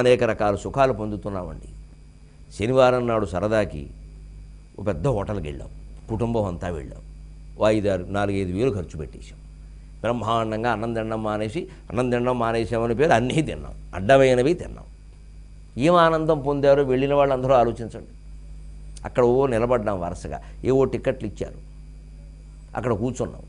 అనేక రకాల సుఖాలు పొందుతున్నామండి. శనివారం నాడు సరదాకి ఒక పెద్ద హోటల్కి వెళ్ళాం, కుటుంబం అంతా వెళ్ళాం. 4-5 వేలు ఖర్చు పెట్టేశాం. బ్రహ్మాండంగా అన్నం తినడం మానేసామని పేరు అన్నీ తిన్నాం, అడ్డమైనవి తిన్నాం. ఏం ఆనందం పొందారో వెళ్ళిన వాళ్ళందరూ ఆలోచించండి. అక్కడ నిలబడ్డాం, వరుసగా ఏవో టికెట్లు ఇచ్చారు, అక్కడ కూర్చున్నాం.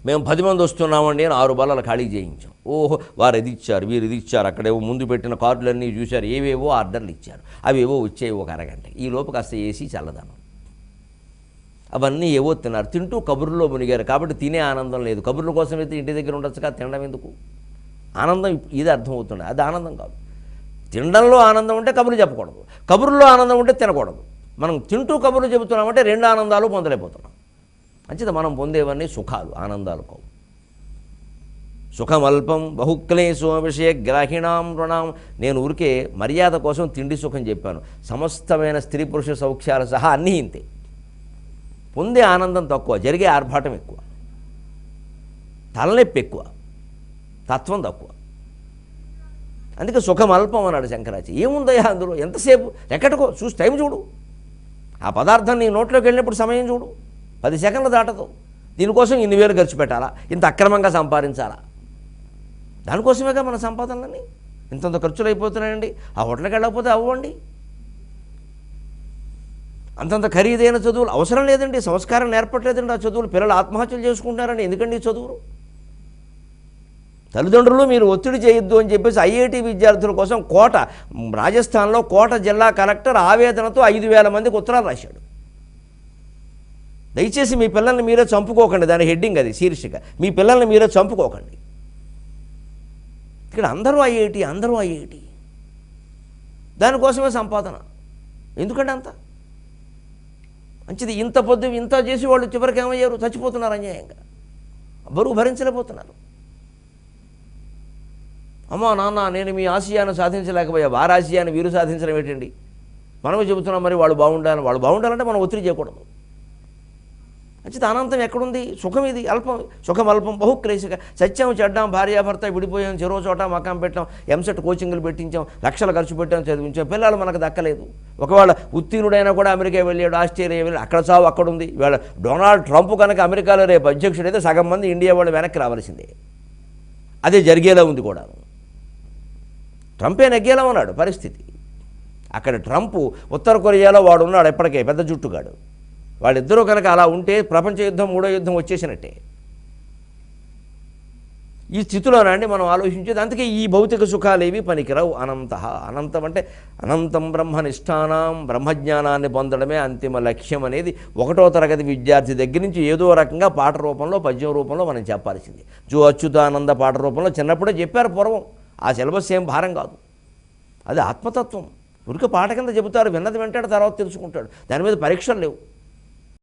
మేము 10 మంది వస్తున్నామండి అని 6 బల్లలు ఖాళీ చేయించాం. ఓహో, వారు ఇది ఇచ్చారు, వీరు ఇది ఇచ్చారు, అక్కడేవో ముందు పెట్టిన కార్డులన్నీ చూశారు, ఏవేవో ఆర్డర్లు ఇచ్చారు, అవేవో వచ్చాయి ఒక అరగంట. ఈ లోపు కాస్త ఏసీ చల్లదనం, అవన్నీ ఏవో తిన్నారు. తింటూ కబుర్లో మునిగారు. కాబట్టి తినే ఆనందం లేదు. కబుర్ల కోసం అయితే ఇంటి దగ్గర ఉండొచ్చుగా, తినడం ఎందుకు? ఆనందం ఇది అర్థమవుతుంది, అది ఆనందం కాదు. తినడంలో ఆనందం ఉంటే కబుర్లు చెప్పకూడదు, కబుర్లో ఆనందం ఉంటే తినకూడదు. మనం తింటూ కబుర్లు చెబుతున్నామంటే 2 ఆనందాలు పొందలేకపోతున్నాం. మంచిది, మనం పొందేవన్నీ సుఖాలు, ఆనందాలు కావు. సుఖమల్పం బహుక్లేశో విషయ గ్రాహిణాం రుణాం. నేను ఊరికే మర్యాద కోసం తిండి సుఖం చెప్పాను. సమస్తమైన స్త్రీ పురుష సౌఖ్యాలు సహా అన్నీ ఇంతే. పొందే ఆనందం తక్కువ, జరిగే ఆర్భాటం ఎక్కువ, తలనొప్పి ఎక్కువ, తత్వం తక్కువ. అందుకే సుఖమల్పం అన్నాడు శంకరాచార్య. ఏముందయ్యా అందులో, ఎంతసేపు ఎక్కడికో చూసి టైం చూడు. ఆ పదార్థం నీ నోట్లోకి వెళ్ళినప్పుడు సమయం చూడు, 10 సెకండ్లు దాటదు. దీనికోసం ఇన్ని వేలు ఖర్చు పెట్టాలా, ఇంత అక్రమంగా సంపాదించాలా? దానికోసమేగా మన సంపాదనలని ఇంతంత ఖర్చులు అయిపోతున్నాయండి. ఆ హోటల్కి వెళ్ళకపోతే అవ్వండి. అంతంత ఖరీదైన చదువులు అవసరం లేదండి, సంస్కారం నేర్పట్లేదండి ఆ చదువులు. పిల్లలు ఆత్మహత్యలు చేసుకుంటారండి. ఎందుకండి చదువులు? తల్లిదండ్రులు మీరు ఒత్తిడి చేయొద్దు అని చెప్పేసి ఐఐటి విద్యార్థుల కోసం రాజస్థాన్లో కోట జిల్లా కలెక్టర్ ఆవేదనతో 5,000 మందికి ఉత్తరాలు రాశాడు. దయచేసి మీ పిల్లల్ని మీరే చంపుకోకండి, దాని హెడ్డింగ్ అది, శీర్షిక, మీ పిల్లల్ని మీరే చంపుకోకండి. ఇక్కడ అందరూ ఐఐటి, దానికోసమే సంపాదన. ఎందుకంటే అంత మంచిది. ఇంత పొద్దు ఇంత చేసి వాళ్ళు చివరికి ఏమయ్యారు? చచ్చిపోతున్నారు అన్యాయంగా, బరువు భరించలేకపోతున్నారు. అమ్మా నాన్న, నేను మీ ఆశయాన్ని సాధించలేకపోయా, వారి ఆశయాన్ని వీరు సాధించడం ఏంటండి? మనమే చెబుతున్నాం మరి వాళ్ళు బాగుండాలంటే మనం ఒత్తిడి చేయకూడదు. మంచిది. అనంతం ఎక్కడుంది? సుఖం ఇది అల్పం. సుఖం అల్పం బహుక్లేశిక. సత్యం చెడ్డాం, భార్యాభర్త విడిపోయాం, చెరో చోట మకాం పెట్టాం, ఎంసెట్ కోచింగ్లు పెట్టించాం, లక్షలు ఖర్చు పెట్టాం, చదివించాం, పిల్లలు మనకు దక్కలేదు. ఒకవేళ ఉత్తీర్ణుడైనా కూడా అమెరికా వెళ్ళాడు, ఆస్ట్రేలియా వెళ్ళాడు, అక్కడ చావు అక్కడ ఉంది. ఇవాళ డొనాల్డ్ ట్రంప్ కనుక అమెరికాలో రేపు అధ్యక్షుడైతే సగం మంది ఇండియా వాళ్ళు వెనక్కి రావాల్సిందే. అదే జరిగేలా ఉంది కూడా. ట్రంపే నెగ్గేలా ఉన్నాడు పరిస్థితి. అక్కడ ట్రంప్ ఉత్తర కొరియాలో వాడు ఉన్నాడు ఎప్పటికే, పెద్ద జుట్టుగాడు. వాళ్ళిద్దరూ కనుక అలా ఉంటే ప్రపంచ యుద్ధం, 3వ యుద్ధం వచ్చేసినట్టే. ఈ స్థితిలోనండి మనం ఆలోచించేది. అందుకే ఈ భౌతిక సుఖాలేవి పనికిరావు. అనంతం అంటే అనంతం బ్రహ్మనిష్టానం, బ్రహ్మజ్ఞానాన్ని పొందడమే అంతిమ లక్ష్యం అనేది 1వ తరగతి విద్యార్థి దగ్గర నుంచి ఏదో రకంగా పాట రూపంలో, పద్యం రూపంలో మనం చెప్పాల్సింది. జో అచ్యుతానంద పాట రూపంలో చిన్నప్పుడే చెప్పారు పూర్వం. ఆ సిలబస్ ఏం భారం కాదు, అది ఆత్మతత్వం. ఊరికే పాట కింద చెబుతారు, విన్నది వెంటాడు, తర్వాత తెలుసుకుంటాడు. దాని మీద పరీక్షలు లేవు.